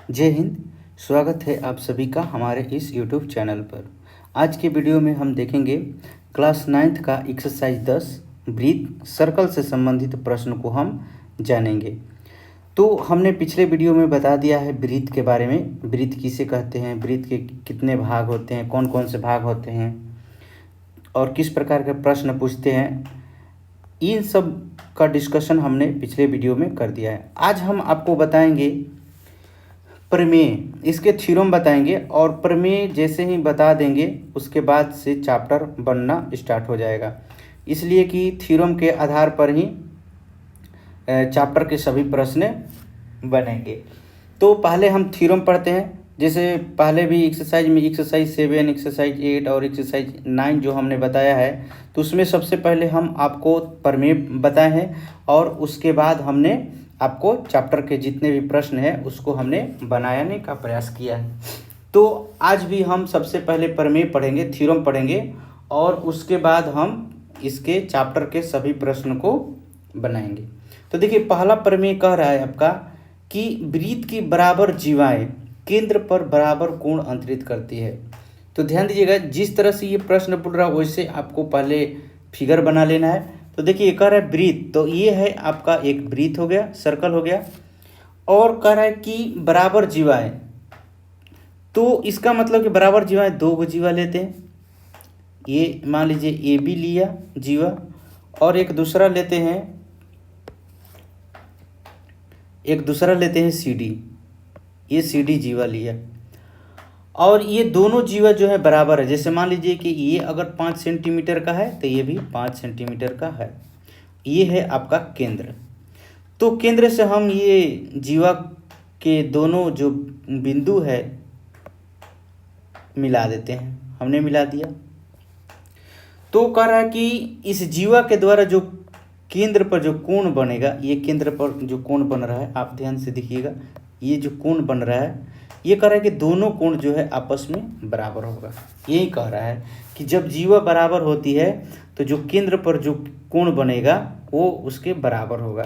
जय हिंद। स्वागत है आप सभी का हमारे इस YouTube चैनल पर। आज के वीडियो में हम देखेंगे क्लास 9th का एक्सरसाइज 10 ब्रीथ सर्कल से संबंधित प्रश्न को हम जानेंगे। तो हमने पिछले वीडियो में बता दिया है ब्रीथ के बारे में, ब्रीथ किसे कहते हैं, ब्रीथ के कितने भाग होते हैं, कौन कौन से भाग होते हैं और किस प्रकार के प्रश्न पूछते हैं, इन सब का डिस्कशन हमने पिछले वीडियो में कर दिया है। आज हम आपको बताएंगे प्रमेय, इसके थ्योरम बताएंगे और प्रमेय जैसे ही बता देंगे उसके बाद से चैप्टर बनना स्टार्ट हो जाएगा, इसलिए कि थ्योरम के आधार पर ही चैप्टर के सभी प्रश्न बनेंगे। तो पहले हम थ्योरम पढ़ते हैं। जैसे पहले भी एक्सरसाइज में एक्सरसाइज 7, एक्सरसाइज 8 और एक्सरसाइज 9 जो हमने बताया है, तो उसमें सबसे पहले हम आपको प्रमेय बताए हैं और उसके बाद हमने आपको चैप्टर के जितने भी प्रश्न हैं उसको हमने बनाने का प्रयास किया है। तो आज भी हम सबसे पहले प्रमेय पढ़ेंगे, थ्योरम पढ़ेंगे और उसके बाद हम इसके चैप्टर के सभी प्रश्न को बनाएंगे। तो देखिए, पहला प्रमेय कह रहा है आपका कि वृत्त की बराबर जीवाएं केंद्र पर बराबर कोण अंतरित करती है। तो ध्यान दीजिएगा, जिस तरह से ये प्रश्न पूछ रहा है वैसे आपको पहले फिगर बना लेना है। तो देखिए, कह रहा है वृत्त, तो ये है आपका एक वृत्त हो गया, सर्कल हो गया, और कह रहा है कि बराबर जीवाएं, तो इसका मतलब कि बराबर जीवाएं दो गो जीवा लेते हैं। ये मान लीजिए ए बी लिया जीवा और एक दूसरा लेते हैं सी डी, ये सी डी जीवा लिया और ये दोनों जीवा जो है बराबर है। जैसे मान लीजिए कि ये अगर 5 सेंटीमीटर का है तो ये भी 5 सेंटीमीटर का है। ये है आपका केंद्र। तो केंद्र से हम ये जीवा के दोनों जो बिंदु है मिला देते हैं, हमने मिला दिया। तो कह रहा है कि इस जीवा के द्वारा जो केंद्र पर जो कोण बनेगा, ये केंद्र पर जो कोण बन रहा है, आप ध्यान से देखिएगा, ये जो कोण बन रहा है, ये कह रहा है कि दोनों कोण जो है आपस में बराबर होगा। यही कह रहा है कि जब जीवा बराबर होती है तो जो केंद्र पर जो कोण बनेगा वो उसके बराबर होगा।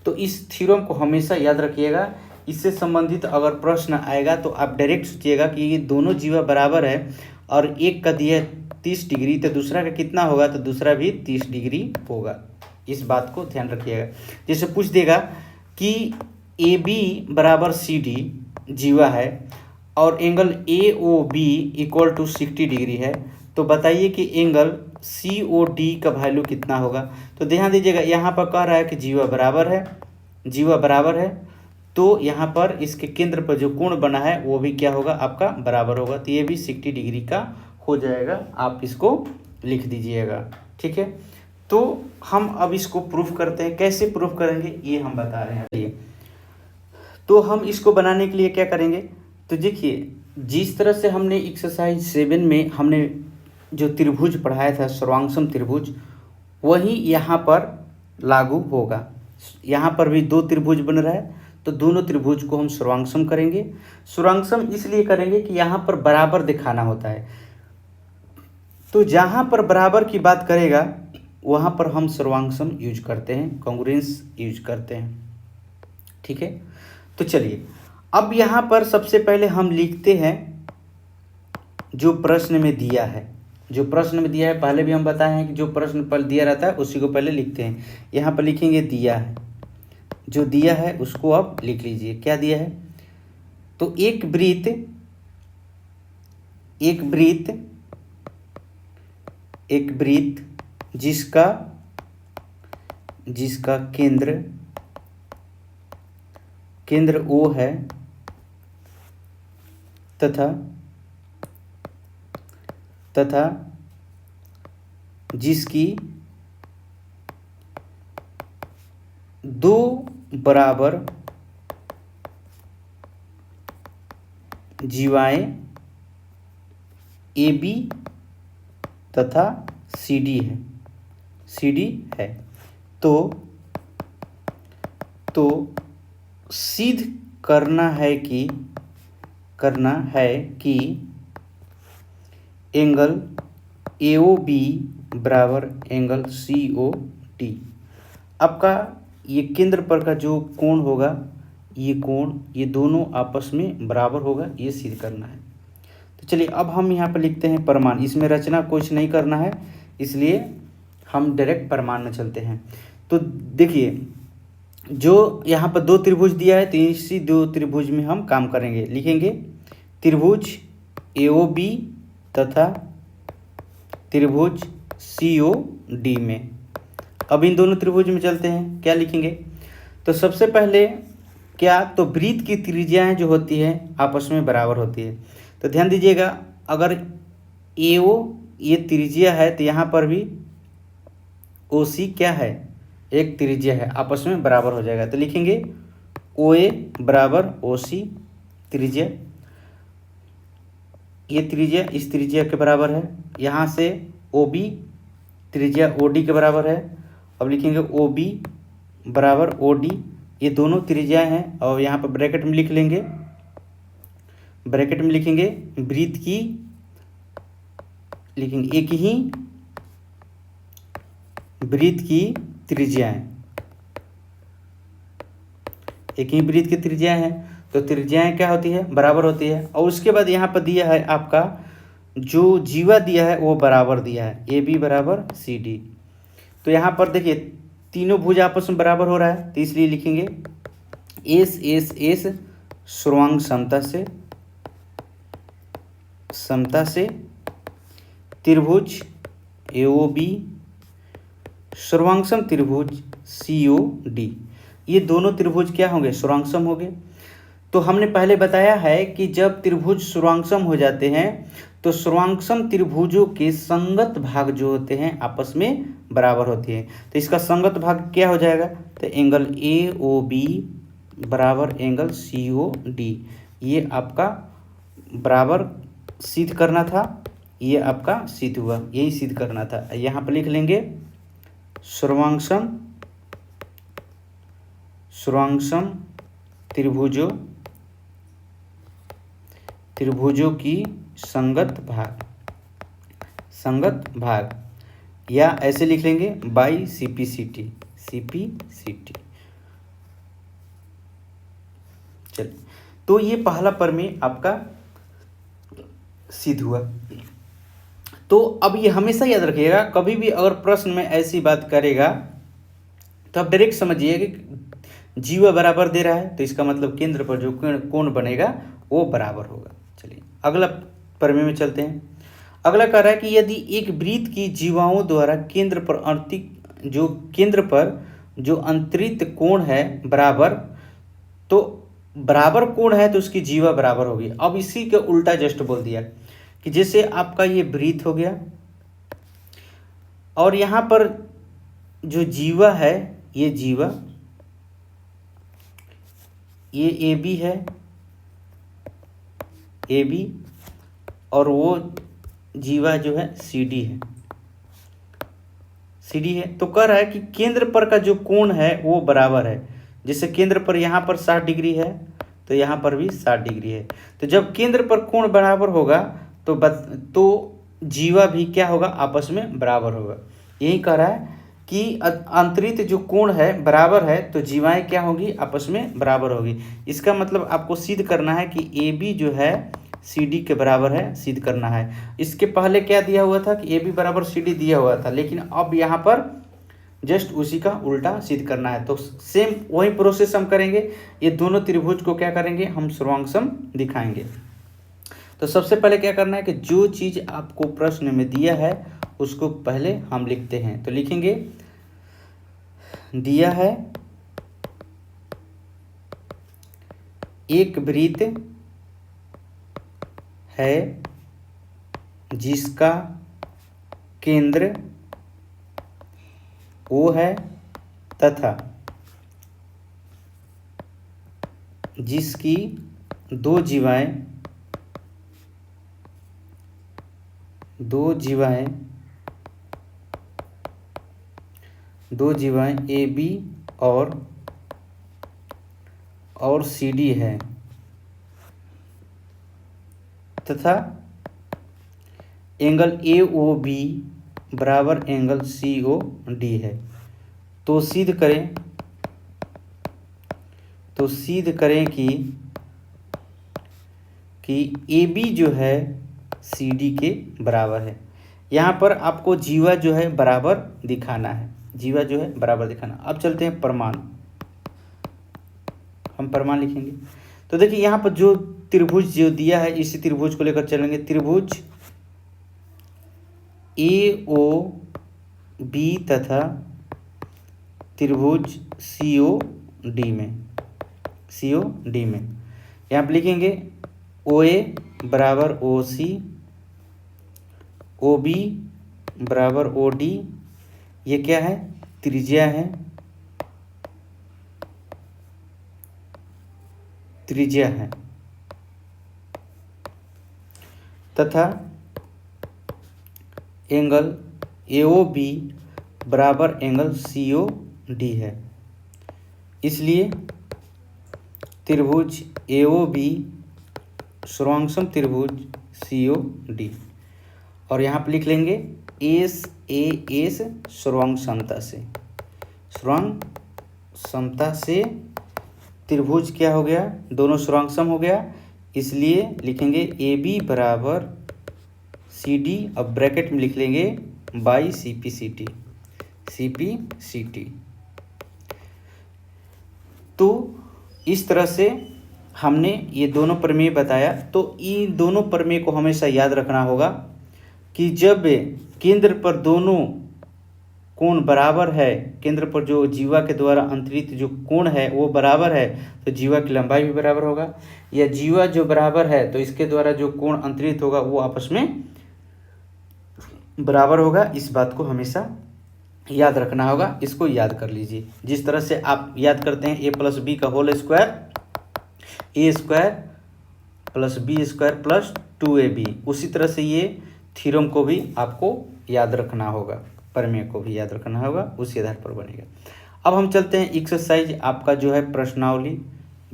तो इस थ्योरम को हमेशा याद रखिएगा। इससे संबंधित अगर प्रश्न आएगा तो आप डायरेक्ट सोचिएगा कि ये दोनों जीवा बराबर है और एक का दिया 30 डिग्री तो दूसरा का कितना होगा, तो दूसरा भी 30 डिग्री होगा। इस बात को ध्यान रखिएगा। जैसे पूछ देगा कि ए बी बराबर सी डी जीवा है और angle A O B equal to 60 degree है, तो बताइए कि एंगल सी ओ डी का वैल्यू कितना होगा। तो ध्यान दीजिएगा, यहाँ पर कह रहा है कि जीवा बराबर है, तो यहाँ पर इसके केंद्र पर जो कोण बना है वो भी क्या होगा, आपका बराबर होगा। तो ये भी 60 डिग्री का हो जाएगा। आप इसको लिख दीजिएगा, ठीक है। तो हम अब इसको प्रूफ करते हैं। कैसे प्रूफ करेंगे ये हम बता रहे हैं। तो हम इसको बनाने के लिए क्या करेंगे, तो देखिए, जिस तरह से हमने एक्सरसाइज 7 में हमने जो त्रिभुज पढ़ाया था, सर्वांगसम त्रिभुज, वही यहाँ पर लागू होगा। यहाँ पर भी दो त्रिभुज बन रहा है, तो दोनों त्रिभुज को हम सर्वांगसम करेंगे। सर्वांगसम इसलिए करेंगे कि यहाँ पर बराबर दिखाना होता है। तो जहाँ पर बराबर की बात करेगा वहाँ पर हम सर्वांगसम यूज करते हैं, कॉन्ग्रुएंस यूज करते हैं, ठीक है। तो चलिए, अब यहाँ पर सबसे पहले हम लिखते हैं जो प्रश्न में दिया है। पहले भी हम बताए हैं कि जो प्रश्न पर दिया रहता है उसी को पहले लिखते हैं। यहाँ पर लिखेंगे दिया है, जो दिया है उसको आप लिख लीजिए। क्या दिया है, तो एक वृत्त जिसका केंद्र O है तथा जिसकी दो बराबर जीवाएं AB तथा CD है। तो सिद्ध करना है कि एंगल AOB बराबर एंगल COD। आपका ये केंद्र पर का जो कोण होगा ये कोण, ये दोनों आपस में बराबर होगा, ये सिद्ध करना है। तो चलिए अब हम यहाँ पर लिखते हैं प्रमाण। इसमें रचना कुछ नहीं करना है, इसलिए हम डायरेक्ट प्रमाण में चलते हैं। तो देखिए, जो यहाँ पर दो त्रिभुज दिया है, तो इसी दो त्रिभुज में हम काम करेंगे। लिखेंगे त्रिभुज AOB तथा त्रिभुज COD में। अब इन दोनों त्रिभुज में चलते हैं, क्या लिखेंगे? तो सबसे पहले क्या, तो वृत्त की त्रिज्याएं जो होती है आपस में बराबर होती है। तो ध्यान दीजिएगा, अगर AO ये त्रिज्या है तो यहाँ पर भी OC क्या है, एक त्रिज्या है, आपस में बराबर हो जाएगा। तो लिखेंगे OA बराबर OC त्रिज्या, ये त्रिज्या इस त्रिज्या के बराबर है। यहाँ से OB त्रिज्या OD के बराबर है। अब लिखेंगे OB बराबर OD, ये दोनों त्रिज्याएं हैं। और यहाँ पर ब्रैकेट में लिख लेंगे, ब्रैकेट में लिखेंगे वृत्त की, लिखेंगे एक ही वृत्त की त्रिज्याएं, एक ही वृत्त की त्रिज्याएं हैं। तो त्रिज्याएं क्या होती है, बराबर होती है। और उसके बाद यहाँ पर दिया है आपका जो जीवा दिया है वो बराबर दिया है, AB बराबर CD। तो यहाँ पर देखिए तीनों भुज आपस में बराबर हो रहा है, तो इसलिए लिखेंगे S सर्वांग समता से त्रिभुज AOB सर्वांगसम त्रिभुज COD, ये दोनों त्रिभुज क्या होंगे, सर्वांगसम होंगे। तो हमने पहले बताया है कि जब त्रिभुज सर्वांगसम हो जाते हैं तो सर्वांगसम त्रिभुजों के संगत भाग जो होते हैं आपस में बराबर होते हैं। तो इसका संगत भाग क्या हो जाएगा, तो एंगल AOB बराबर एंगल COD, ये आपका बराबर सिद्ध करना था, ये आपका सिद्ध हुआ, यही सिद्ध करना था। यहाँ पर लिख लेंगे सर्वांगसम त्रिभुजों की संगत भाग, या ऐसे लिख लेंगे बाई CPCT। चलिए, तो ये पहला प्रमेय आपका सिद्ध हुआ। तो अब ये हमेशा याद रखिएगा, कभी भी अगर प्रश्न में ऐसी बात करेगा तो आप डायरेक्ट समझिए कि जीवा बराबर दे रहा है, तो इसका मतलब केंद्र पर जो कोण बनेगा वो बराबर होगा। चलिए अगला प्रमेय में चलते हैं। अगला कह रहा है कि यदि एक वृत्त की जीवाओं द्वारा केंद्र पर जो अंतरित कोण है बराबर, तो बराबर कोण है तो उसकी जीवा बराबर होगी। अब इसी के उल्टा जस्ट बोल दिया कि जैसे आपका ये वृत्त हो गया और यहाँ पर जो जीवा है, ये जीवा, ये AB है, AB, और वो जीवा जो है CD है। तो कह रहा है कि केंद्र पर का जो कोण है वो बराबर है। जैसे केंद्र पर यहाँ पर 60 डिग्री है तो यहाँ पर भी 60 डिग्री है। तो जब केंद्र पर कोण बराबर होगा तो जीवा भी क्या होगा, आपस में बराबर होगा। यही कह रहा है कि अंतरित जो कोण है बराबर है तो जीवाएं क्या होगी, आपस में बराबर होगी। इसका मतलब आपको सिद्ध करना है कि AB जो है CD के बराबर है, सिद्ध करना है। इसके पहले क्या दिया हुआ था कि AB बराबर CD दिया हुआ था, लेकिन अब यहाँ पर जस्ट उसी का उल्टा सिद्ध करना है। तो सेम वही प्रोसेस हम करेंगे। ये दोनों त्रिभुज को क्या करेंगे, हम सर्वांगसम दिखाएंगे। तो सबसे पहले क्या करना है कि जो चीज़ आपको प्रश्न में दिया है उसको पहले हम लिखते हैं। तो लिखेंगे दिया है एक वृत्त है जिसका केंद्र O है तथा जिसकी दो जीवाएं AB और CD है तथा एंगल AOB बराबर एंगल COD है। तो सिद्ध तो सिद्ध करें कि ए बी जो है सी डी के बराबर है। यहाँ पर आपको जीवा जो है बराबर दिखाना है, जीवा जो है बराबर दिखाना। अब चलते हैं प्रमाण, हम प्रमाण लिखेंगे। तो देखिए यहाँ पर जो त्रिभुज जो दिया है इसी त्रिभुज को लेकर चलेंगे। त्रिभुज ए ओ बी तथा त्रिभुज सी ओ डी में यहाँ पर लिखेंगे ओ ए बराबर ओ सी, ओ बी बराबर ओ डी। ये क्या है? त्रिज्या है, त्रिज्या है, तथा एंगल ए ओ बी बराबर एंगल सी ओ डी है। इसलिए त्रिभुज ए ओ बी सर्वांगसम त्रिभुज सी ओ डी। और यहाँ पर लिख लेंगे एस ए एस सर्वांग समता से त्रिभुज क्या हो गया? दोनों सर्वांगसम हो गया। इसलिए लिखेंगे ए बी बराबर सी डी, अब ब्रैकेट में लिख लेंगे by C P C T. तो इस तरह से हमने ये दोनों प्रमेय बताया। तो इन दोनों प्रमेय को हमेशा याद रखना होगा कि जब केंद्र पर दोनों कोण बराबर है, केंद्र पर जो जीवा के द्वारा अंतरित जो कोण है वो बराबर है, तो जीवा की लंबाई भी बराबर होगा। या जीवा जो बराबर है तो इसके द्वारा जो कोण अंतरित होगा वो आपस में बराबर होगा। इस बात को हमेशा याद रखना होगा, इसको याद कर लीजिए। जिस तरह से आप याद करते हैं ए प्लस बी का whole square, A square plus B square plus 2ab, उसी तरह से ये थ्योरम को भी आपको याद रखना होगा, प्रमेय को भी याद रखना होगा, उसी आधार पर बनेगा। अब हम चलते हैं एक्सरसाइज आपका जो है प्रश्नावली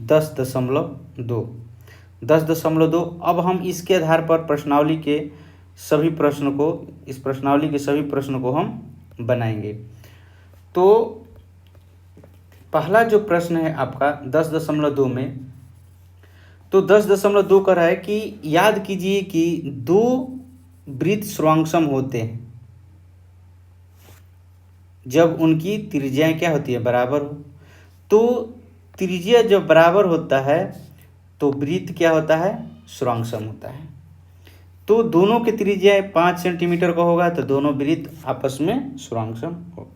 10.2। अब हम इसके आधार पर प्रश्नावली के सभी प्रश्न को, इस प्रश्नावली के सभी प्रश्नों को हम बनाएंगे। तो पहला जो प्रश्न है आपका 10.2 में, तो 10.2 कर रहा है कि याद कीजिए कि दो वृत्त सर्वांगसम होते हैं जब उनकी त्रिज्याएं क्या होती है? बराबर हो। तो त्रिज्या जब बराबर होता है तो वृत्त क्या होता है? सर्वांगसम होता है। तो दोनों की त्रिज्या 5 सेंटीमीटर का होगा तो दोनों वृत्त आपस में सर्वांगसम हो।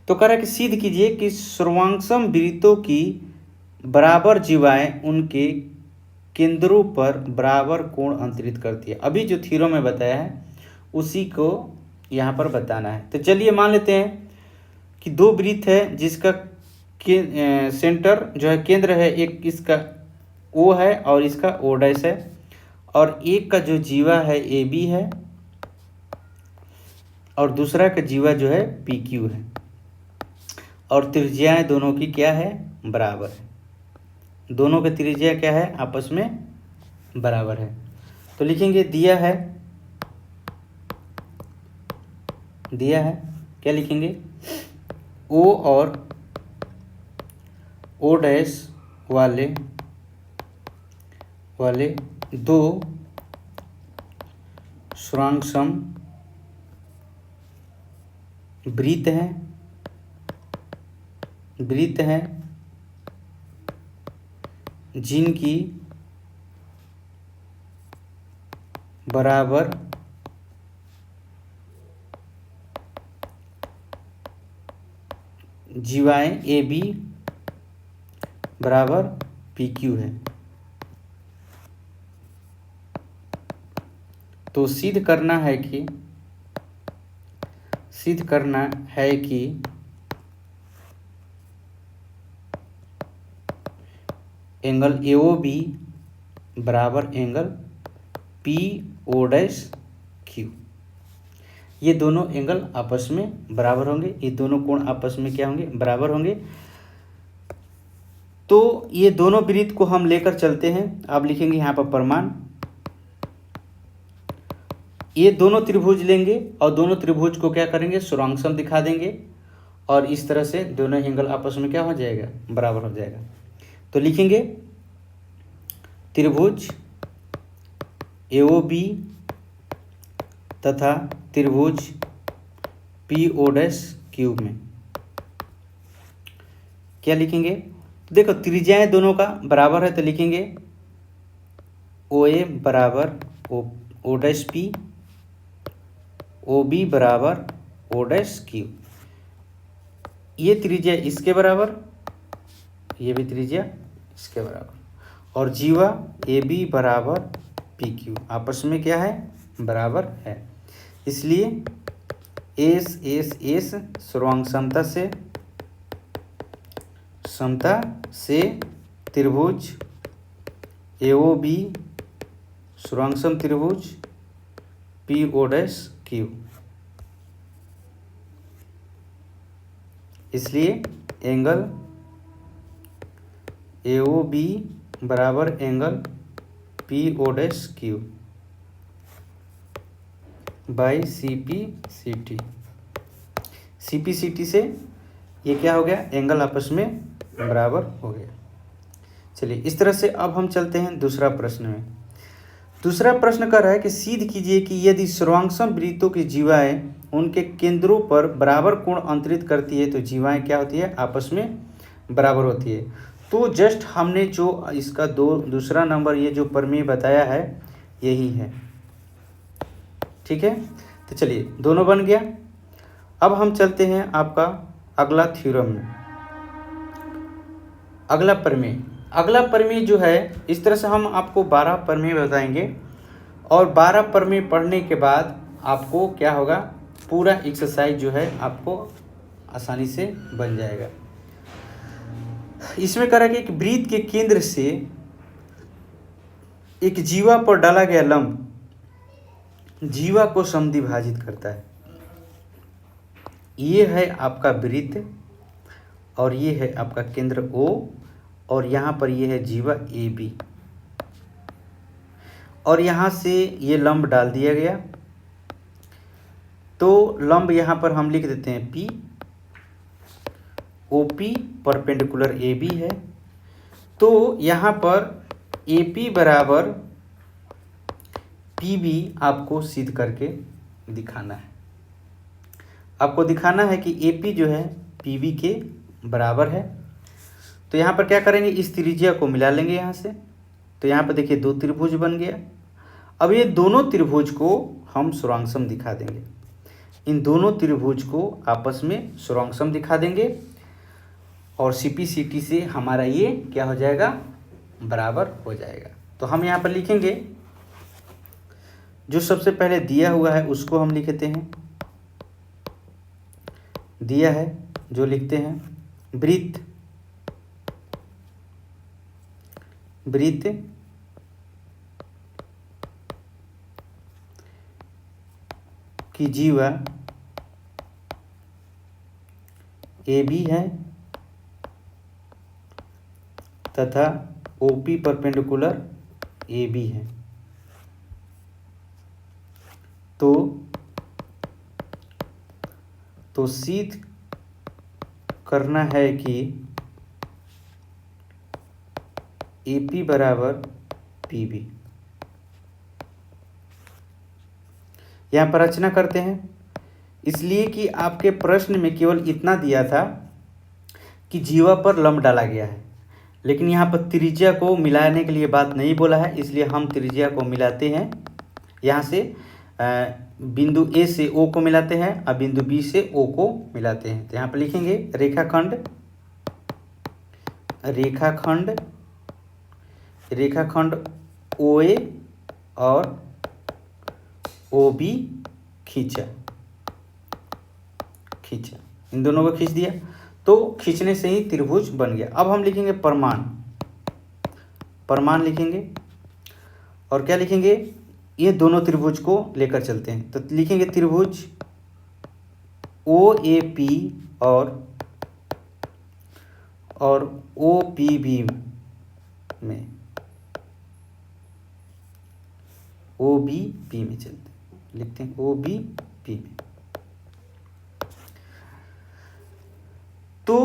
तो कह रहा है कि सिद्ध कीजिए कि सर्वांगसम वृत्तों की बराबर जीवाएं उनके केंद्रों पर बराबर कोण अंतरित करती है। अभी जो थ्योरम में बताया है उसी को यहाँ पर बताना है। तो चलिए मान लेते हैं कि दो वृत्त है जिसका सेंटर जो है केंद्र है, एक इसका ओ है और इसका ओ डैश है, और एक का जो जीवा है ए बी है और दूसरा का जीवा जो है पी क्यू है, और त्रिज्याएं दोनों की क्या है? बराबर है। दोनों की त्रिज्या क्या है? आपस में बराबर है। तो लिखेंगे दिया है क्या लिखेंगे? ओ और ओ डैश वाले दो सर्वांगसम वृत्त हैं जिनकी बराबर जीवाएं ए बी बराबर पी क्यू है। तो सिद्ध करना है कि एंगल ए ओ बी बराबर angle P O dash Q, ये दोनों एंगल आपस में बराबर होंगे। ये दोनों कोण आपस में क्या होंगे? बराबर होंगे। तो ये दोनों वृत्त को हम लेकर चलते हैं। आप लिखेंगे यहाँ पर प्रमाण, ये दोनों त्रिभुज लेंगे और दोनों त्रिभुज को क्या करेंगे? सर्वांगसम दिखा देंगे, और इस तरह से दोनों एंगल आपस में क्या हो जाएगा? बराबर हो जाएगा। तो लिखेंगे त्रिभुज AOB तथा त्रिभुज PO'Q में क्या लिखेंगे? देखो त्रिज्याएं दोनों का बराबर है तो लिखेंगे OA बराबर O'P, OB बराबर O'Q। ये त्रिज्या इसके बराबर, ये भी त्रिज्या इसके बराबर, और जीवा AB बराबर PQ आपस में क्या है? बराबर है। इसलिए S सर्वांग समता से त्रिभुज AOB सर्वांग सम त्रिभुज PO'Q। इसलिए एंगल AOB बराबर एंगल PO'Q बाई CPCT से ये क्या हो गया? एंगल आपस में बराबर हो गया। चलिए इस तरह से अब हम चलते हैं दूसरा प्रश्न में। दूसरा प्रश्न कर रहा है कि सिद्ध कीजिए कि यदि सर्वांगसम वृत्तों की जीवाएं उनके केंद्रों पर बराबर कोण अंतरित करती है तो जीवाएं क्या होती है? आपस में बराबर होती है। तो जस्ट हमने जो इसका दूसरा नंबर ये जो प्रमेय बताया है यही है, ठीक है। तो चलिए दोनों बन गया। अब हम चलते हैं आपका अगला थ्योरम में। अगला प्रमेय जो है इस तरह से हम आपको 12 प्रमेय बताएंगे और 12 प्रमेय पढ़ने के बाद आपको क्या होगा? पूरा एक्सरसाइज जो है आपको आसानी से बन जाएगा। इसमें कह रहा है कि एक वृत्त के केंद्र से एक जीवा पर डाला गया लंब जीवा को समद्विभाजित करता है। ये है आपका वृत्त और ये है आपका केंद्र O और यहाँ पर ये है जीवा AB और यहाँ से ये लंब डाल दिया गया। तो लंब यहाँ पर हम लिख देते हैं P, OP परपेंडिकुलर AB है। तो यहाँ पर AP बराबर PB आपको सिद्ध करके दिखाना है। आपको दिखाना है कि AP जो है PB के बराबर है। तो यहाँ पर क्या करेंगे? इस त्रिज्या को मिला लेंगे यहाँ से। तो यहाँ पर देखिए 2 त्रिभुज बन गया। अब ये दोनों त्रिभुज को हम सर्वांगसम दिखा देंगे। इन दोनों त्रिभुज को आपस में सर्वांगसम दिखा देंगे और CPCT से हमारा ये क्या हो जाएगा? बराबर हो जाएगा। तो हम यहाँ पर लिखेंगे जो सबसे पहले दिया हुआ है उसको हम लिखते हैं। दिया है जो लिखते हैं वृत्त की जीवा AB है तथा OP परपेंडिकुलर AB है। तो सिद्ध करना है कि AP बराबर PB। यहाँ पर रचना करते हैं इसलिए कि आपके प्रश्न में केवल इतना दिया था कि जीवा पर लंब डाला गया है, लेकिन यहाँ पर त्रिज्या को मिलाने के लिए बात नहीं बोला है, इसलिए हम त्रिज्या को मिलाते हैं। यहाँ से बिंदु A से O को मिलाते हैं और बिंदु B से O को मिलाते हैं। तो यहाँ पर लिखेंगे रेखाखंड OA और OB खींचा, इन दोनों को खींच दिया तो खींचने से ही त्रिभुज बन गया। अब हम लिखेंगे प्रमाण लिखेंगे और क्या लिखेंगे? ये दोनों त्रिभुज को लेकर चलते हैं। तो लिखेंगे त्रिभुज OAP और OPB में OBP में चलते हैं, लिखते हैं OBP में। तो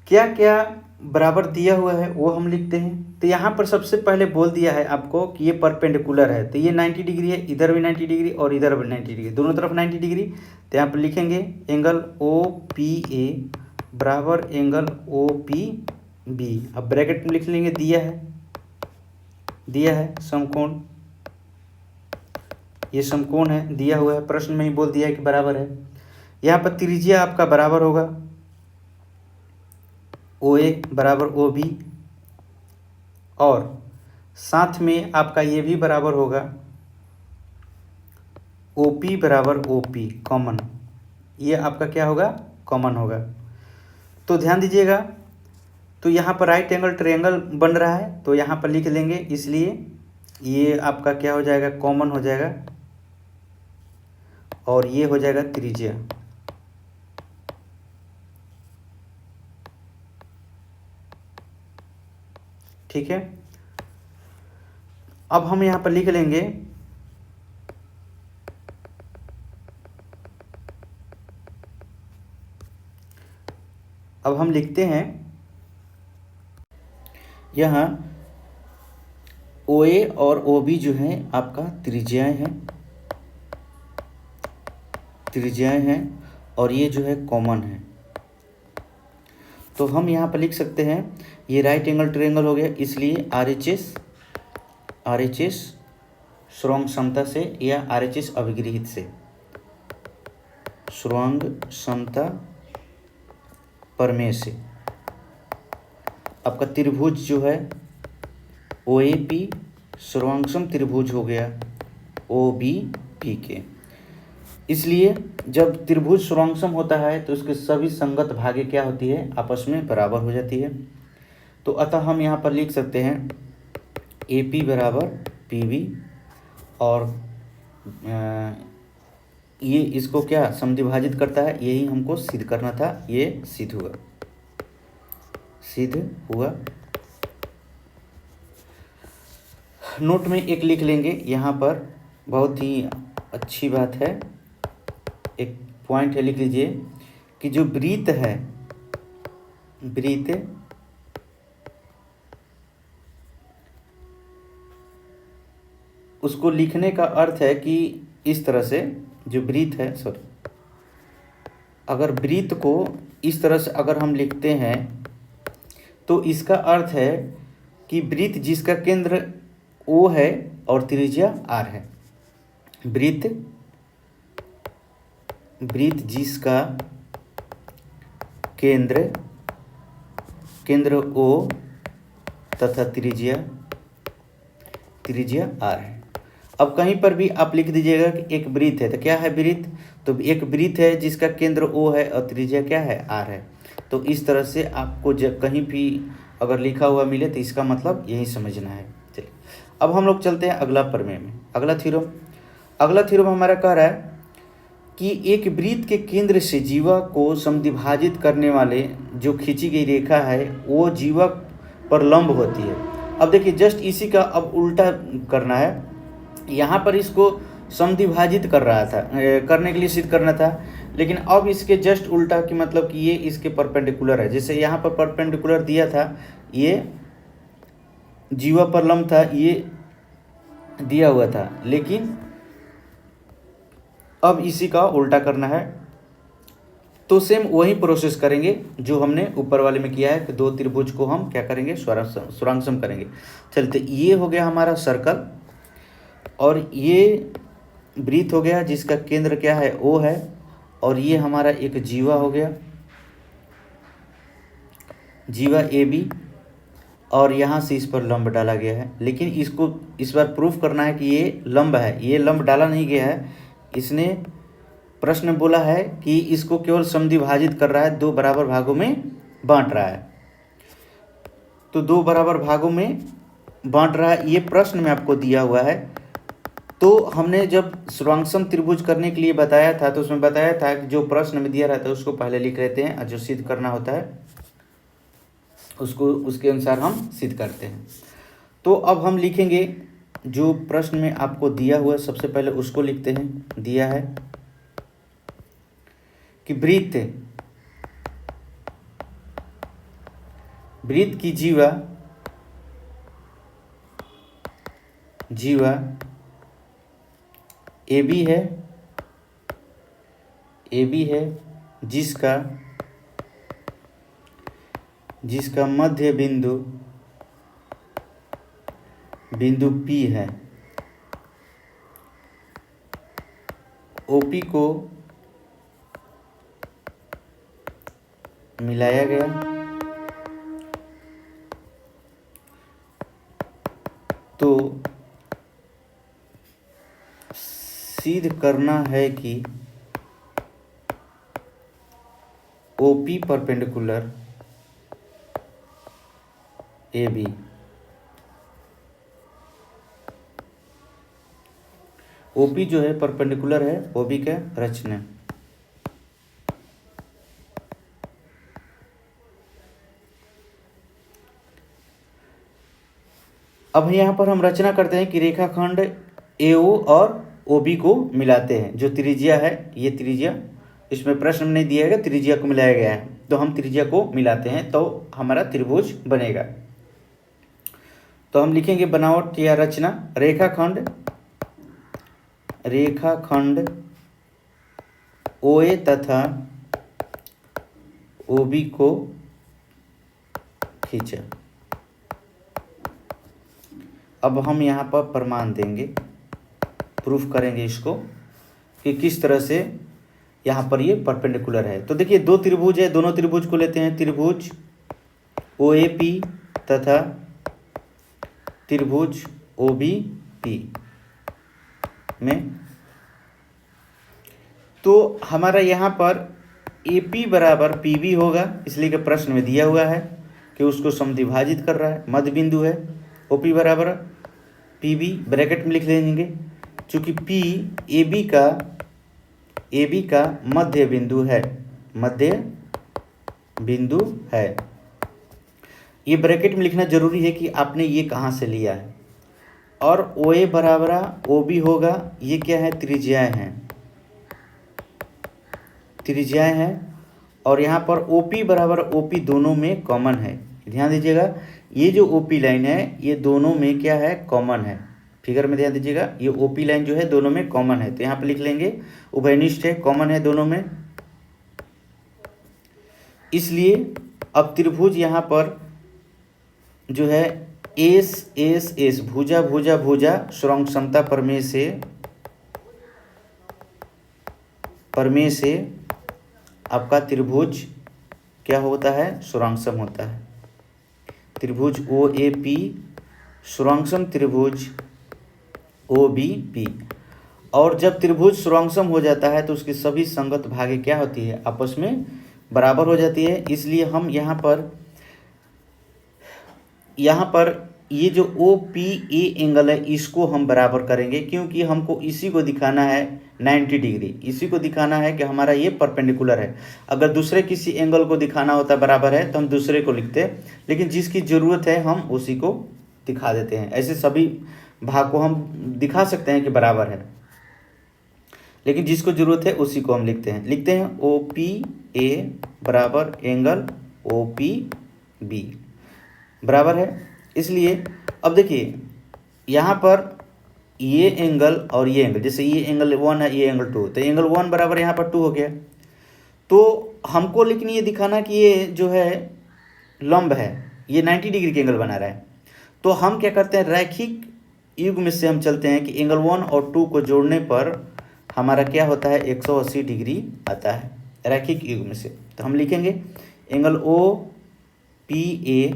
क्या क्या बराबर दिया हुआ है वो हम लिखते हैं। तो यहाँ पर सबसे पहले बोल दिया है आपको कि ये परपेंडिकुलर है, तो ये 90 डिग्री है, इधर भी 90 डिग्री और इधर भी 90 डिग्री, दोनों तरफ 90 डिग्री। तो यहाँ पर लिखेंगे एंगल ओ पी ए बराबर एंगल ओ पी बी। अब ब्रैकेट में लिख लेंगे, दिया है समकोण, ये समकोण है, दिया हुआ है, प्रश्न में ही बोल दिया है कि बराबर है। यहाँ पर त्रिज्या आपका बराबर होगा ओ ए बराबर ओ बी, और साथ में आपका ये भी बराबर होगा ओ पी बराबर ओ पी, कॉमन, ये आपका क्या होगा, कॉमन होगा। तो ध्यान दीजिएगा, तो यहाँ पर राइट एंगल ट्रायंगल बन रहा है, तो यहाँ पर लिख लेंगे, इसलिए ये आपका क्या हो जाएगा, कॉमन हो जाएगा, और ये हो जाएगा त्रिज्या। ठीक है, अब हम यहाँ पर लिख लेंगे अब हम लिखते हैं यहाँ ओ ए और ओ बी जो है आपका त्रिज्याएं हैं और ये जो है कॉमन है। तो हम यहाँ पर लिख सकते हैं ये राइट एंगल ट्रायंगल हो गया, इसलिए आरएचएस सुरंग समता से या आरएचएस अभिगृहित से, सुरंग समता प्रमेय से आपका त्रिभुज जो है ओ ए पी सर्वांगसम त्रिभुज हो गया ओ बी पी के। इसलिए जब त्रिभुज सर्वांगसम होता है तो उसके सभी संगत भागे क्या होती है, आपस में बराबर हो जाती है। तो अतः हम यहाँ पर लिख सकते हैं ए पी बराबर पी बी, और ये इसको क्या समद्विभाजित करता है, यही हमको सिद्ध करना था, ये सिद्ध हुआ। नोट में एक लिख लेंगे यहाँ पर, बहुत ही अच्छी बात है, एक पॉइंट है, लिख लीजिए कि जो वृत्त है, वृत्त उसको लिखने का अर्थ है कि इस तरह से जो वृत्त है, अगर वृत्त को इस तरह से अगर हम लिखते हैं तो इसका अर्थ है कि वृत्त जिसका केंद्र O है और त्रिज्या R है, वृत्त जिसका केंद्र O तथा त्रिज्या R है। अब कहीं पर भी आप लिख दीजिएगा कि एक वृत्त है, तो क्या है वृत्त, तो एक वृत्त है जिसका केंद्र O है और त्रिज्या क्या है, R है। तो इस तरह से आपको जब कहीं भी अगर लिखा हुआ मिले तो इसका मतलब यही समझना है। चलिए अब हम लोग चलते हैं अगला प्रमेय में, अगला थ्योरम हमारा कह रहा है कि एक वृत्त के केंद्र से जीवा को समद्विभाजित करने वाले जो खींची गई रेखा है वो जीवा पर लंब होती है। अब देखिए जस्ट इसी का अब उल्टा करना है, यहाँ पर इसको समद्विभाजित करने के लिए सिद्ध करना था, लेकिन अब इसके जस्ट उल्टा कि मतलब कि ये इसके परपेंडिकुलर है। जैसे यहाँ पर परपेंडिकुलर दिया था, ये जीवा पर लंब था, ये दिया हुआ था, लेकिन अब इसी का उल्टा करना है। तो सेम वही प्रोसेस करेंगे जो हमने ऊपर वाले में किया है कि दो त्रिभुज को हम क्या करेंगे, सुरांगसम करेंगे। चलते, ये हो गया हमारा सर्कल, और ये वृत्त हो गया जिसका केंद्र क्या है, O है, और ये हमारा एक जीवा हो गया, जीवा AB, और यहाँ से इस पर लंब डाला गया है। लेकिन इसको इस बार प्रूफ करना है कि ये लंब है, ये लंब डाला नहीं गया है, इसने प्रश्न बोला है कि इसको केवल समद्विभाजित कर रहा है, दो बराबर भागों में बांट रहा है। तो दो बराबर भागों में बांट रहा है, ये प्रश्न में आपको दिया हुआ है। तो हमने जब सर्वांगसम त्रिभुज करने के लिए बताया था तो उसमें बताया था कि जो प्रश्न में दिया रहता है उसको पहले लिख लेते हैं और जो सिद्ध करना होता है उसको उसके अनुसार हम सिद्ध करते हैं। तो अब हम लिखेंगे जो प्रश्न में आपको दिया हुआ, सबसे पहले उसको लिखते हैं। दिया है कि वृत्त वृत्त की जीवा AB है जिसका मध्य बिंदु P है। OP को मिलाया गया तो सिद्ध करना है कि OP परपेंडिकुलर AB। OP जो है परपेंडिकुलर है OB के रचना। अब यहाँ पर हम रचना करते हैं कि रेखाखंड AO और OB को मिलाते हैं। जो त्रिज्या है, ये त्रिज्या, इसमें प्रश्न नहीं दिया गया, त्रिज्या को मिलाया गया है, तो हम त्रिज्या को मिलाते हैं तो हमारा त्रिभुज बनेगा। तो हम लिखेंगे बनावट या रचना, रेखाखंड OA तथा OB को खींचा। अब हम यहाँ पर प्रमाण देंगे, प्रूफ करेंगे इसको कि किस तरह से यहाँ पर ये परपेंडिकुलर है। तो देखिए दो त्रिभुज है, दोनों त्रिभुज को लेते हैं, त्रिभुज OAP तथा त्रिभुज OBP में। तो हमारा यहाँ पर AP बराबर PB होगा, इसलिए कि प्रश्न में दिया हुआ है कि उसको समद्विभाजित कर रहा है, मध्य बिंदु है। OP बराबर PB ब्रैकेट में लिख लेंगे, चूँकि P AB का मध्य बिंदु है। ये ब्रैकेट में लिखना जरूरी है कि आपने ये कहाँ से लिया है। और OA बराबर OB होगा, ये क्या है, त्रिज्याएं हैं। और यहाँ पर OP बराबर OP दोनों में कॉमन है। ध्यान दीजिएगा, ये जो OP लाइन है ये दोनों में क्या है, कॉमन है। फिगर में ध्यान दीजिएगा, ये OP लाइन जो है दोनों में कॉमन है, तो यहाँ पे लिख लेंगे उभयनिष्ठ है, कॉमन है दोनों में। इसलिए अब त्रिभुज यहाँ पर जो है S भुजा सुरंग क्षमता प्रमेय से आपका त्रिभुज क्या होता है, सुरंगसम होता है। त्रिभुज OAP सुरंगसम त्रिभुज OBP। और जब त्रिभुज सुरंगसम हो जाता है तो उसकी सभी संगत भागे क्या होती है, आपस में बराबर हो जाती है। इसलिए हम यहाँ पर ये जो OPA एंगल है इसको हम बराबर करेंगे, क्योंकि हमको इसी को दिखाना है 90 डिग्री, इसी को दिखाना है कि हमारा ये परपेंडिकुलर है। अगर दूसरे किसी एंगल को दिखाना होता बराबर है तो हम दूसरे को लिखते, लेकिन जिसकी ज़रूरत है हम उसी को दिखा देते हैं। ऐसे सभी भाग को हम दिखा सकते हैं कि बराबर है, लेकिन जिसको ज़रूरत है उसी को हम लिखते हैं OPA बराबर एंगल OPB बराबर है। इसलिए अब देखिए यहाँ पर ये एंगल और ये एंगल, जैसे ये एंगल 1 है, ये एंगल 2, तो एंगल 1 बराबर यहाँ पर 2 हो गया। तो हमको लेकिन ये दिखाना कि ये जो है लंब है, ये 90 डिग्री के एंगल बना रहा है। तो हम क्या करते हैं, रैखिक युग्म से हम चलते हैं कि एंगल 1 और 2 को जोड़ने पर हमारा क्या होता है, 180 डिग्री आता है रैखिक युग्म से। तो हम लिखेंगे angle OPA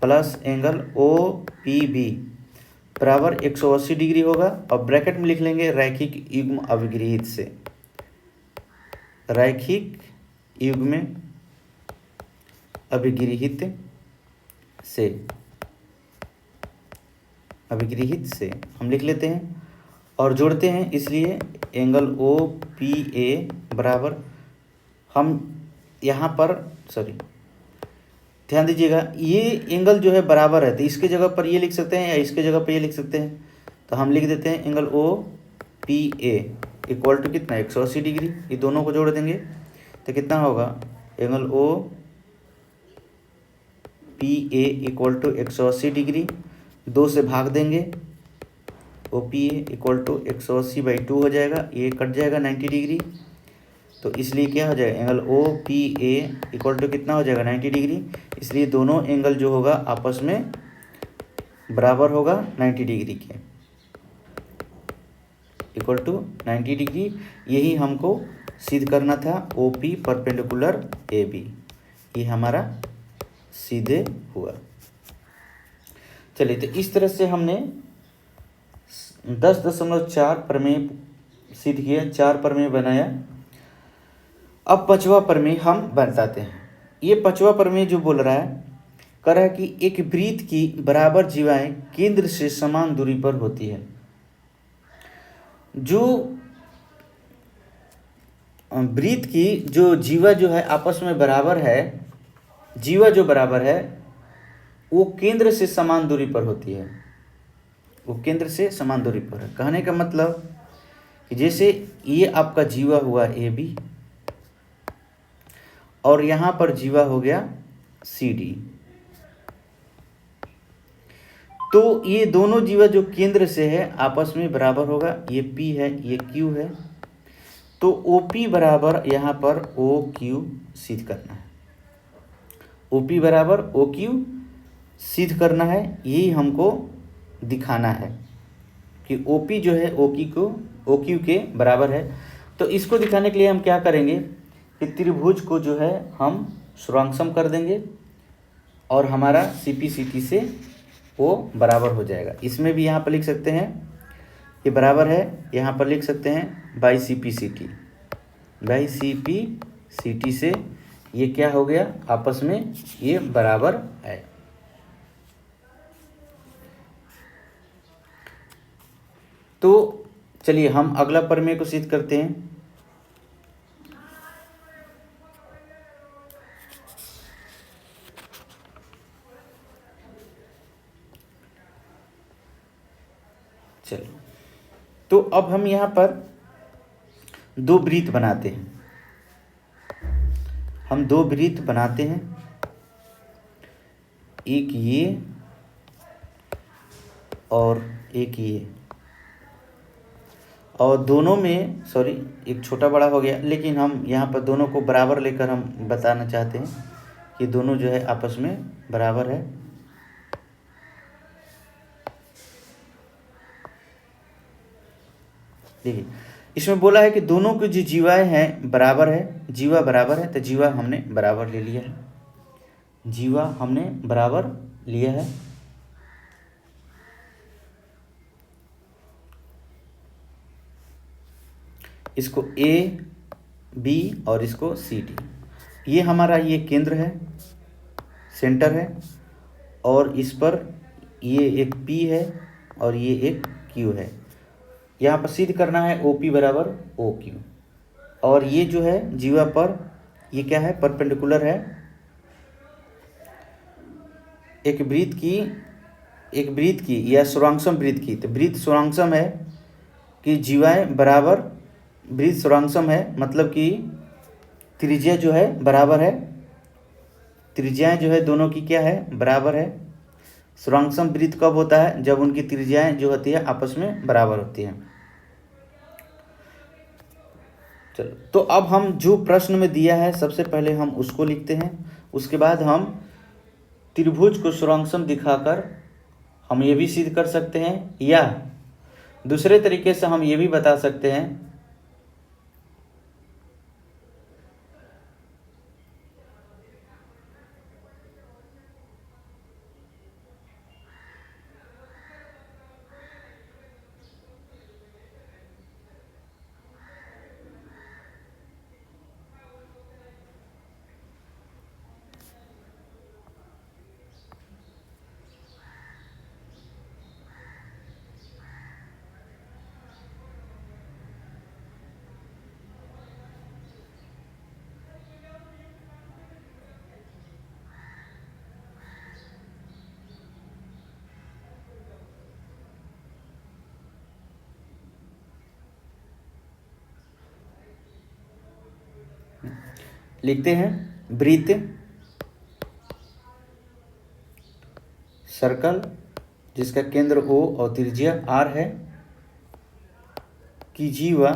plus angle OPB बराबर 180 डिग्री होगा। और ब्रैकेट में लिख लेंगे रैखिक युग्म अभिगृहित से, रैखिक युग्म अभिगृहित से हम लिख लेते हैं और जोड़ते हैं। इसलिए एंगल OPA बराबर, हम यहाँ पर ध्यान दीजिएगा, ये एंगल जो है बराबर है, तो इसके जगह पर ये लिख सकते हैं या इसके जगह पर ये लिख सकते हैं। तो हम लिख देते हैं एंगल OPA इक्वल टू कितना, 180 डिग्री। ये दोनों को जोड़ देंगे तो कितना होगा, angle P A equal to 180 degree, 2 से भाग देंगे, O P A equal to 180/2 हो जाएगा, ये कट जाएगा 90 डिग्री। तो इसलिए क्या हो जाएगा, angle O P A equal to कितना हो जाएगा 90 डिग्री। इसलिए दोनों एंगल जो होगा आपस में बराबर होगा 90 डिग्री के, इक्वल टू 90 डिग्री। यही हमको सिद्ध करना था, O P perpendicular A B, ये हमारा सीधे हुआ। चलिए, तो इस तरह से हमने 10.4 प्रमेय सिद्ध किया, 4 प्रमेय बनाया। अब 5वां प्रमेय हम बताते हैं। ये 5वां प्रमेय जो बोल रहा है, कह रहा है कि एक वृत्त की बराबर जीवाएं केंद्र से समान दूरी पर होती है। जो वृत्त की जो जीवा जो है आपस में बराबर है, जीवा जो बराबर है वो केंद्र से समान दूरी पर होती है, वो केंद्र से समान दूरी पर है। कहने का मतलब कि जैसे ये आपका जीवा हुआ ए बी और यहाँ पर जीवा हो गया सी डी, तो ये दोनों जीवा जो केंद्र से है आपस में बराबर होगा। ये P है, ये Q है, तो OP बराबर यहाँ पर OQ सिद्ध करना है। OP बराबर OQ सिद्ध करना है, यही हमको दिखाना है कि OP जो है OQ के बराबर है। तो इसको दिखाने के लिए हम क्या करेंगे कि त्रिभुज को जो है हम सर्वांगसम कर देंगे और हमारा CP/CT से वो बराबर हो जाएगा। इसमें भी यहाँ पर लिख सकते हैं ये बराबर है, यहाँ पर लिख सकते हैं बाई CP/CT, बाई CP/CT से ये क्या हो गया, आपस में ये बराबर है। तो चलिए हम अगला प्रमेय को सिद्ध करते हैं। चलो, तो अब हम यहाँ पर 2 वृत्त बनाते हैं। हम 2 वृत्त बनाते हैं, एक ये और एक ये, और दोनों में सॉरी एक छोटा बड़ा हो गया, लेकिन हम यहाँ पर दोनों को बराबर लेकर हम बताना चाहते हैं कि दोनों जो है आपस में बराबर है। देखिए, इसमें बोला है कि दोनों की जो जीवाएं हैं बराबर है, जीवा बराबर है, तो जीवा हमने बराबर ले लिया है, जीवा हमने बराबर लिया है। इसको ए बी और इसको सी डी, ये हमारा ये केंद्र है, सेंटर है, और इस पर ये एक पी है और ये एक क्यू है। यहाँ पर सिद्ध करना है OP बराबर OQ, और ये जो है जीवा पर ये क्या है, परपेंडिकुलर है एक वृत्त की या सर्वांगसम वृत्त की। तो वृत्त सर्वांगसम है कि जीवाएं बराबर, वृत्त सर्वांगसम है मतलब कि त्रिज्या जो है बराबर है, त्रिज्याएं जो है दोनों की क्या है, बराबर है। सर्वांगसम वृत्त कब होता है, जब उनकी त्रिज्याएं जो होती है आपस में बराबर होती हैं। चलो, तो अब हम जो प्रश्न में दिया है सबसे पहले हम उसको लिखते हैं, उसके बाद हम त्रिभुज को सर्वांगसम दिखाकर हम ये भी सिद्ध कर सकते हैं, या दूसरे तरीके से हम ये भी बता सकते हैं लिखते हैं वृत्त सर्कल जिसका केंद्र O और त्रिज्या R है की जीवा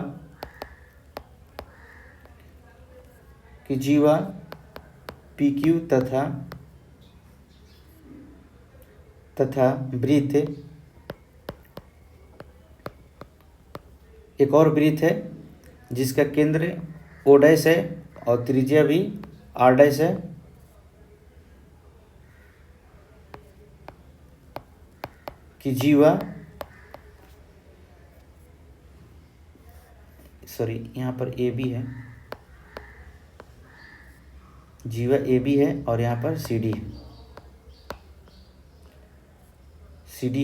PQ तथा वृत्त, एक और वृत्त है जिसका केंद्र O' है और त्रिज्या भी R' है, कि जीवा यहाँ पर AB है, जीवा AB है और यहाँ पर CD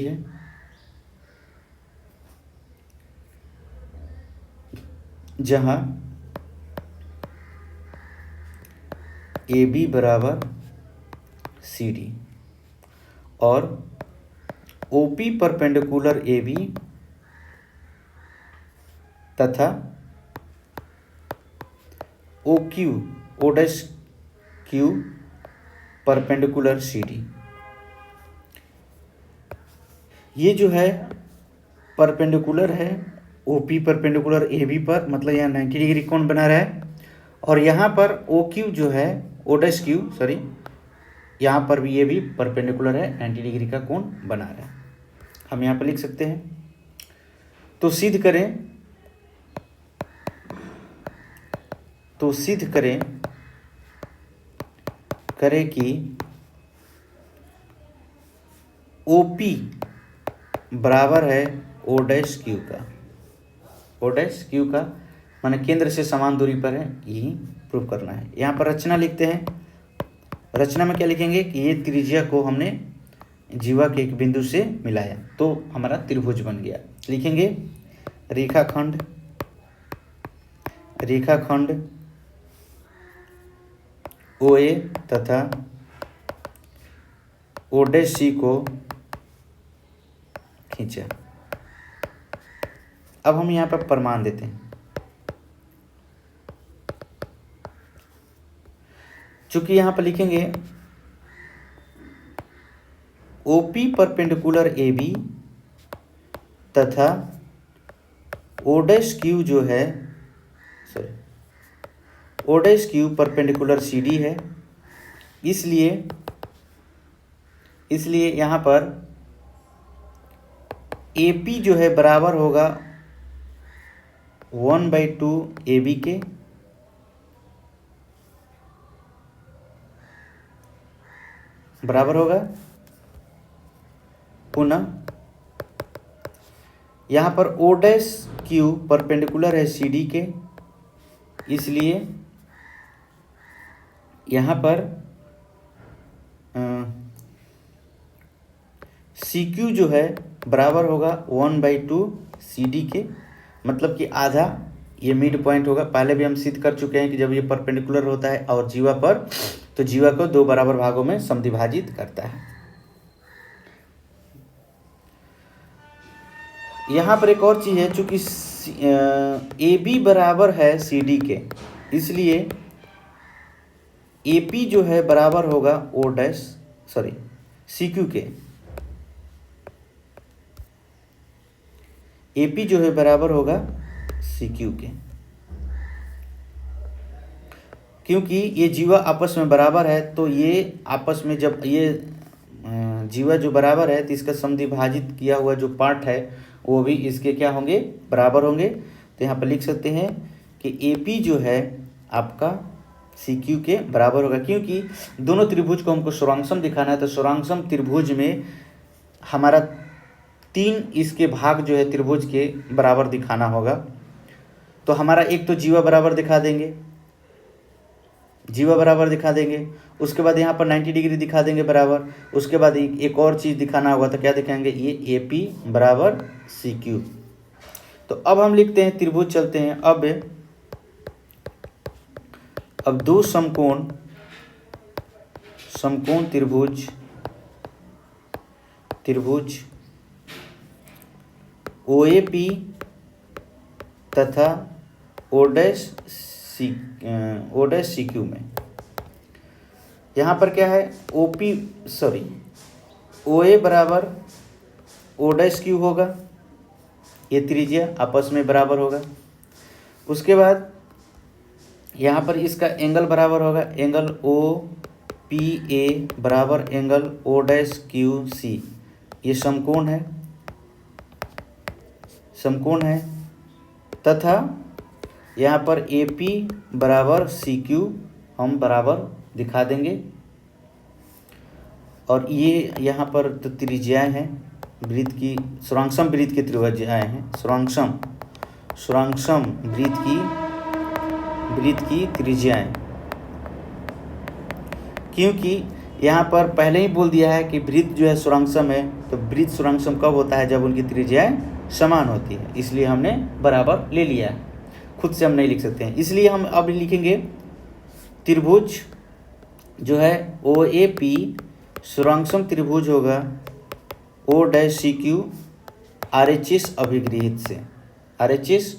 है, जहाँ AB बराबर CD और OP परपेंडिकुलर AB तथा OQ परपेंडिकुलर CD, ये जो है परपेंडिकुलर है OP परपेंडिकुलर AB पर, मतलब यहाँ 90 डिग्री कोण बना रहा है, और यहाँ पर OQ जो है OQ यहाँ पर भी ये भी परपेंडिकुलर है, 90 डिग्री का कोण बना रहा है। हम यहाँ पर लिख सकते हैं। तो सिद्ध करें कि OP बराबर है O'Q का, माने केंद्र से समान दूरी पर है, यही प्रूव करना है। यहाँ पर रचना लिखते हैं। रचना में क्या लिखेंगे कि ये त्रिज्या को हमने जीवा के एक बिंदु से मिलाया तो हमारा त्रिभुज बन गया। लिखेंगे रेखाखंड OA तथा O'C को खींचा। अब हम यहाँ पर प्रमाण देते हैं। चूंकि यहाँ पर लिखेंगे OP परपेंडिकुलर AB तथा O'Q जो है O'Q परपेंडिकुलर CD है, इसलिए यहाँ पर AP जो है बराबर होगा 1/2 AB के, बराबर होगा। पुनः यहाँ पर O'Q परपेंडिकुलर है CD के, इसलिए यहाँ पर CQ जो है बराबर होगा 1/2 CD के, मतलब कि आधा, ये मिड पॉइंट होगा। पहले भी हम सिद्ध कर चुके हैं कि जब ये परपेंडिकुलर होता है और जीवा पर, तो जीवा को 2 बराबर भागों में समद्विभाजित करता है। यहाँ पर एक और चीज़ है, चूंकि AB बराबर है CD के, इसलिए AP जो है बराबर होगा CQ के। AP जो है बराबर होगा CQ के, क्योंकि ये जीवा आपस में बराबर है, तो ये आपस में जब ये जीवा जो बराबर है तो इसका समद्विभाजित किया हुआ जो पार्ट है वो भी इसके क्या होंगे, बराबर होंगे। तो यहाँ पर लिख सकते हैं कि AP जो है आपका CQ के बराबर होगा, क्योंकि दोनों त्रिभुज को हमको सर्वांगसम दिखाना है। तो सर्वांगसम त्रिभुज में हमारा 3 इसके भाग जो है त्रिभुज के बराबर दिखाना होगा। तो हमारा एक तो जीवा बराबर दिखा देंगे, उसके बाद यहाँ पर 90 डिग्री दिखा देंगे बराबर। उसके बाद एक और चीज़ दिखाना होगा, तो क्या दिखाएंगे, ये AP बराबर CQ। तो अब हम लिखते हैं त्रिभुज, चलते हैं। अब 2 समकोण त्रिभुज OAP तथा O'CQ में, यहाँ पर क्या है, ओ ए बराबर ओ डैश क्यू होगा, ये त्रिज्या आपस में बराबर होगा। उसके बाद यहाँ पर इसका एंगल बराबर होगा, एंगल ओ पी ए बराबर angle O dash Q C, ये समकोण है, समकोण है। तथा यहाँ पर ए पी बराबर सी क्यू हम बराबर दिखा देंगे। और ये यहाँ पर तो त्रिज्याएँ हैं वृत्त की, सुरांक्षम वृत्त की त्रिज्याएँ हैं, सुरांक्षम वृत्त की त्रिज्याएँ। क्योंकि यहाँ पर पहले ही बोल दिया है कि वृत्त जो है सुरांक्षम है, तो वृत्त सुरांक्षम कब होता है, जब उनकी त्रिज्याएँ समान होती है, इसलिए हमने बराबर ले लिया है। खुद से हम नहीं लिख सकते हैं, इसलिए हम अब लिखेंगे त्रिभुज जो है ओ ए पी सुरांक्षम त्रिभुज होगा O dash C Q R H S अभिगृहित से, आर एच एस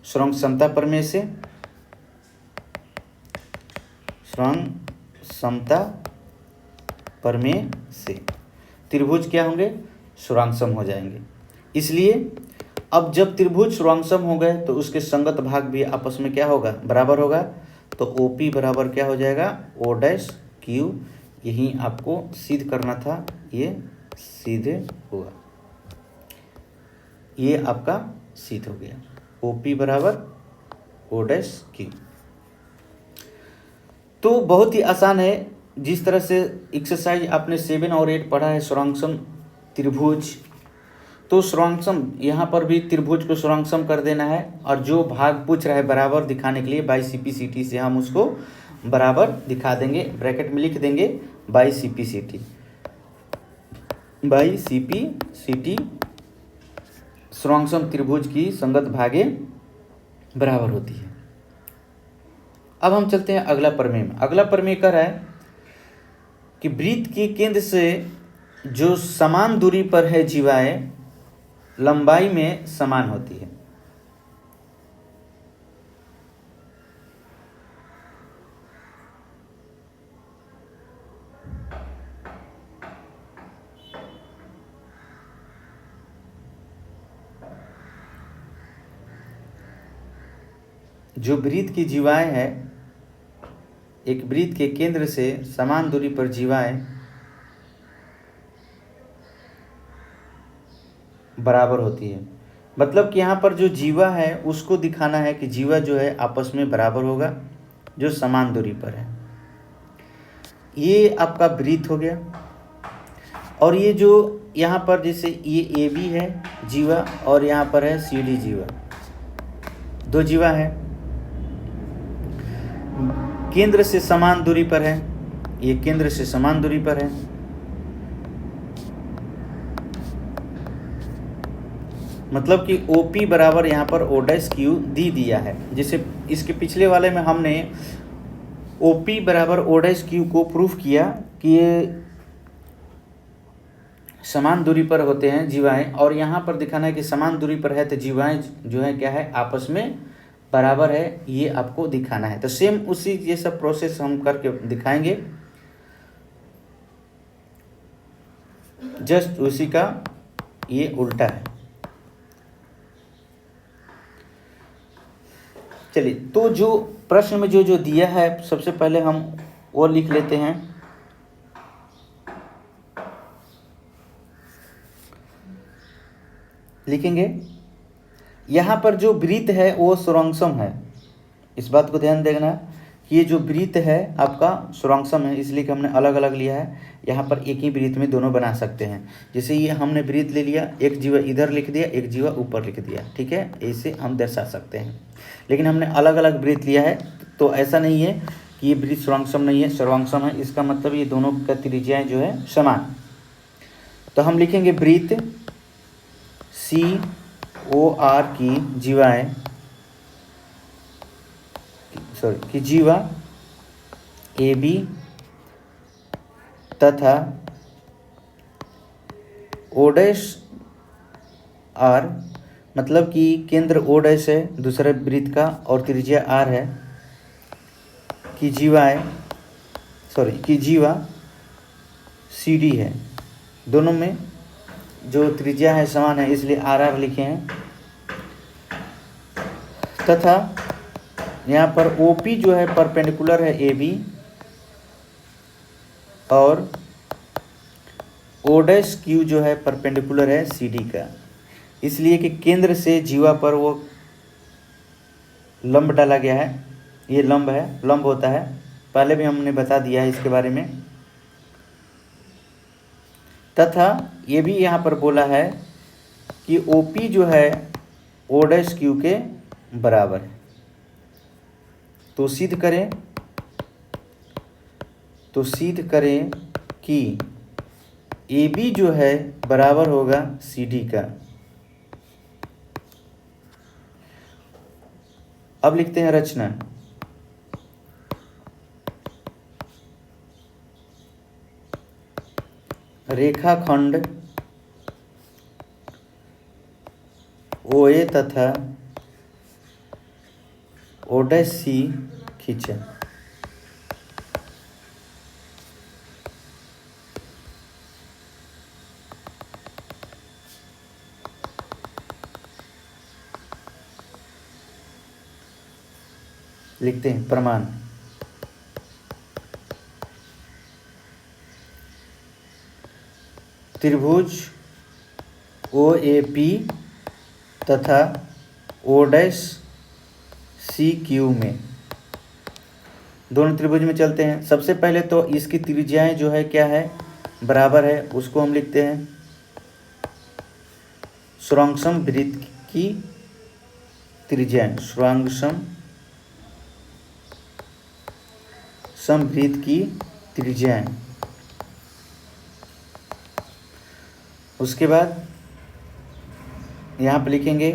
सुरंग प्रमेय से, सुरंग प्रमेय से त्रिभुज क्या होंगे, सुरांक्षम हो जाएंगे। इसलिए अब जब त्रिभुज सुरांक्षम हो गए तो उसके संगत भाग भी आपस में क्या होगा, बराबर होगा। तो ओ पी बराबर क्या हो जाएगा, ओ डैश क्यू, यही आपको सिद्ध करना था, ये सीधे हुआ, ये आपका सिद्ध हो गया, ओ पी बराबर ओ डैश क्यू। तो बहुत ही आसान है, जिस तरह से एक्सरसाइज आपने 7 और 8 पढ़ा है सुरांक्षम त्रिभुज, तो सुरांक्षम यहाँ पर भी त्रिभुज को सुरांक्षम कर देना है। और जो भाग पूछ रहा है बराबर दिखाने के लिए by C P C T से हम उसको बराबर दिखा देंगे, ब्रैकेट में लिख देंगे by C P C T, by C P C T सुरांक्षम त्रिभुज की संगत भागे बराबर होती है। अब हम चलते हैं अगला प्रमेय में। अगला प्रमेय कह रहा है कि वृत्त के केंद्र से जो समान दूरी पर है जीवाएं लंबाई में समान होती है। जो वृत्त की जीवाएं है, एक वृत्त के केंद्र से समान दूरी पर जीवाएं बराबर होती है। मतलब कि यहाँ पर जो जीवा है उसको दिखाना है कि जीवा जो है आपस में बराबर होगा, जो समान दूरी पर है। ये आपका वृत्त हो गया। और ये जो यहाँ पर जैसे ये ए बी है जीवा और यहाँ पर है सी डी जीवा, दो जीवा है, केंद्र से समान दूरी पर है, ये केंद्र से समान दूरी पर है। मतलब कि OP बराबर यहाँ पर O डैश Q दी दिया है। जैसे इसके पिछले वाले में हमने OP बराबर O डैश Q को प्रूफ किया कि ये समान दूरी पर होते हैं जीवाएं, और यहाँ पर दिखाना है कि समान दूरी पर है तो जीवाएं जो है क्या है, आपस में बराबर है, ये आपको दिखाना है। तो सेम उसी ये सब प्रोसेस हम करके दिखाएंगे, जस्ट उसी का ये उल्टा है। चलिए, तो जो प्रश्न में जो दिया है सबसे पहले हम वो लिख लेते हैं। लिखेंगे यहाँ पर जो वृत्त है वो सुरंक्षम है, इस बात को ध्यान देना कि ये जो वृत्त है आपका सुरंक्षम है, इसलिए कि हमने अलग अलग लिया है। यहाँ पर एक ही वृत्त में दोनों बना सकते हैं। जैसे ये हमने वृत्त ले लिया, एक जीवा इधर लिख दिया, एक जीवा ऊपर लिख दिया, ठीक है, ऐसे हम दर्शा सकते हैं। लेकिन हमने अलग अलग वृत्त लिया है, तो ऐसा नहीं है कि ये वृत्त सुरंक्षम नहीं है, सर्वांक्षम है। इसका मतलब ये दोनों का त्रिज्याएं जो है समान। तो हम लिखेंगे वृत्त COR की जीवाएं, कि जीवा AB तथा O डैश R, मतलब कि केंद्र O डैश है दूसरे वृत्त का और त्रिज्या R है, कि जीवा CD है, दोनों में जो त्रिज्या है समान है, इसलिए आर आर लिखे हैं। तथा यहाँ पर ओ पी जो है परपेंडिकुलर है ए बी, और ओ डैश क्यू जो है परपेंडिकुलर है सी डी का, इसलिए कि केंद्र से जीवा पर वो लंब डाला गया है। ये लंब है, लंब होता है, पहले भी हमने बता दिया है इसके बारे में। तथा ये भी यहाँ पर बोला है कि ओ पी जो है ओ डैश क्यू के बराबर है। तो सिद्ध करें कि ए बी जो है बराबर होगा सी डी का। अब लिखते हैं रचना। रेखाखंड ओ ए तथा ओ डैश सी खींचे। लिखते हैं प्रमाण। त्रिभुज ओ ए पी तथा ओ डैश सी क्यू में, दोनों त्रिभुज में चलते हैं। सबसे पहले तो इसकी त्रिज्याएं जो है क्या है, बराबर है, उसको हम लिखते हैं सुरांगसम वृत्त की त्रिज्याएं, सुरांगसम समवृत्त की त्रिज्याएं। उसके बाद यहाँ पर लिखेंगे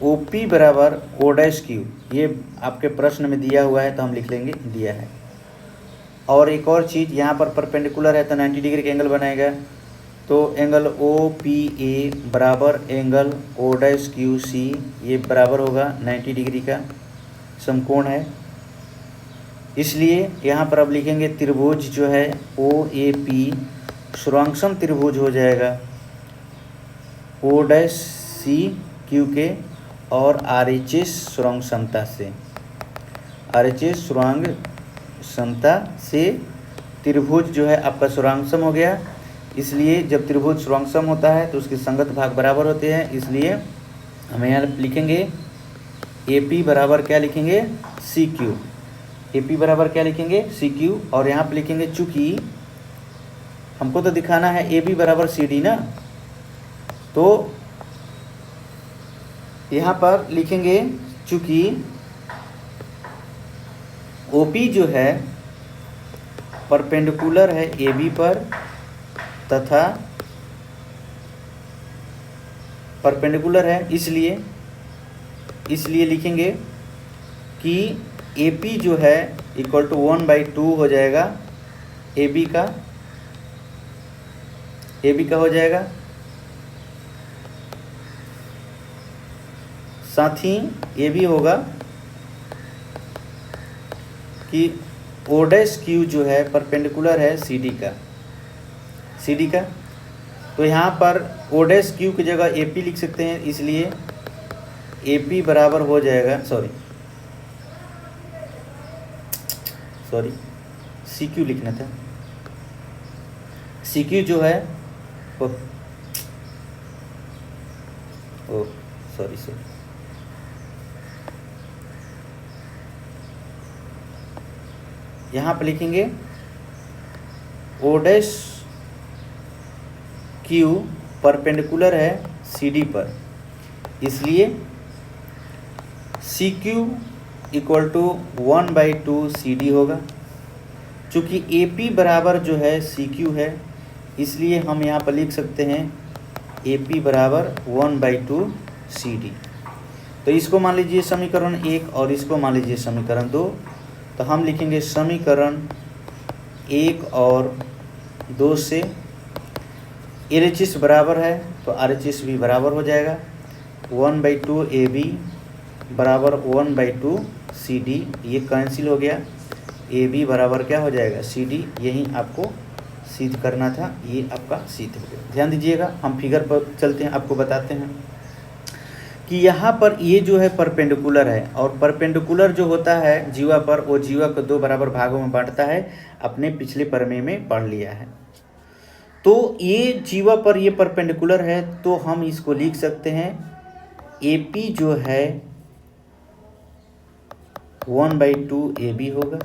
ओ पी बराबर ओ डैश क्यू, ये आपके प्रश्न में दिया हुआ है तो हम लिख लेंगे दिया है। और एक और चीज़, यहाँ पर परपेंडिकुलर है तो 90 डिग्री का एंगल बनाएगा, तो एंगल ओ पी ए बराबर angle O dash Q C, ये बराबर होगा 90 डिग्री का समकोण है। इसलिए यहाँ पर अब लिखेंगे त्रिभुज जो है ओ ए पी सुरांगसम त्रिभुज हो जाएगा ओ डैश सी क्यू के और आर एच एस सुरांग समता से, आर एच एस सुरांग समता से त्रिभुज जो है आपका सुरांगसम हो गया। इसलिए जब त्रिभुज सुरांगसम होता है तो उसके संगत भाग बराबर होते हैं, इसलिए हम यहाँ लिखेंगे ए पी बराबर क्या लिखेंगे सी क्यू, ए पी बराबर क्या लिखेंगे सी क्यू। और यहाँ पर लिखेंगे चूँकि हमको तो दिखाना है ए बी बराबर सी डी ना, तो यहाँ पर लिखेंगे चूँकि ओ पी जो है परपेंडिकुलर है ए बी पर तथा परपेंडिकुलर है, इसलिए लिखेंगे कि ए पी जो है इक्वल टू 1/2 हो जाएगा ए बी का हो जाएगा। साथ ही ये भी होगा कि ओ डैश क्यू जो है परपेंडिकुलर है सी डी का, तो यहाँ पर ओ डैश क्यू की जगह ए पी लिख सकते हैं, इसलिए ए पी बराबर हो जाएगा सॉरी सी क्यू लिखना था, सी क्यू जो है सॉरी यहाँ पर लिखेंगे ओ डैश क्यू परपेंडिकुलर है सी डी पर, इसलिए C Q equal to 1/2 C D होगा। चूँकि ए पी बराबर जो है सी क्यू है, इसलिए हम यहाँ पर लिख सकते हैं ए पी बराबर 1/2 सी डी। तो इसको मान लीजिए समीकरण 1 और इसको मान लीजिए समीकरण 2, तो हम लिखेंगे समीकरण 1 और 2 से एल एच एस बराबर है तो आर एच एस भी बराबर हो जाएगा 1/2 ए बी बराबर 1/2 सी डी, ये कैंसिल हो गया। ए बी बराबर क्या हो जाएगा सी डी, यही आपको सिद्ध करना था, ये आपका सिद्ध हो गया। ध्यान दीजिएगा, हम फिगर पर चलते हैं, आपको बताते हैं कि यहाँ पर ये जो है परपेंडिकुलर है, और परपेंडिकुलर जो होता है जीवा पर, वो जीवा को दो बराबर भागों में बांटता है, अपने पिछले प्रमेय में पढ़ लिया है। तो ये जीवा पर ये परपेंडिकुलर है, तो हम इसको लिख सकते हैं AP जो है 1/2 AB होगा,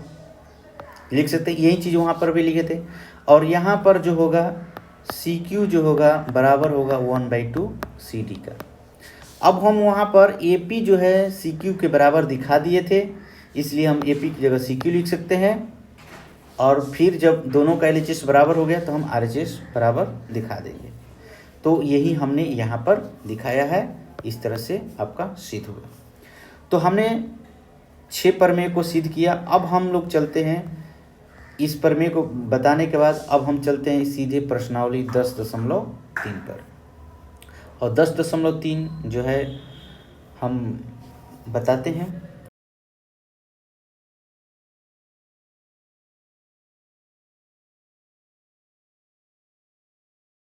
लिख सकते हैं। यही चीज़ वहाँ पर भी लिखे थे। और यहाँ पर जो होगा CQ जो होगा बराबर होगा 1/2 CD का। अब हम वहाँ पर AP जो है CQ के बराबर दिखा दिए थे, इसलिए हम AP की जगह CQ लिख सकते हैं। और फिर जब दोनों का LHS बराबर हो गया तो हम RHS बराबर दिखा देंगे। तो यही हमने यहाँ पर दिखाया है, इस तरह से आपका सिद्ध हुआ। तो हमने 6 प्रमेय को सिद्ध किया। अब हम लोग चलते हैं, इस प्रमेय को बताने के बाद अब हम चलते हैं सीधे प्रश्नावली 10.3 पर। और 10.3 जो है हम बताते हैं।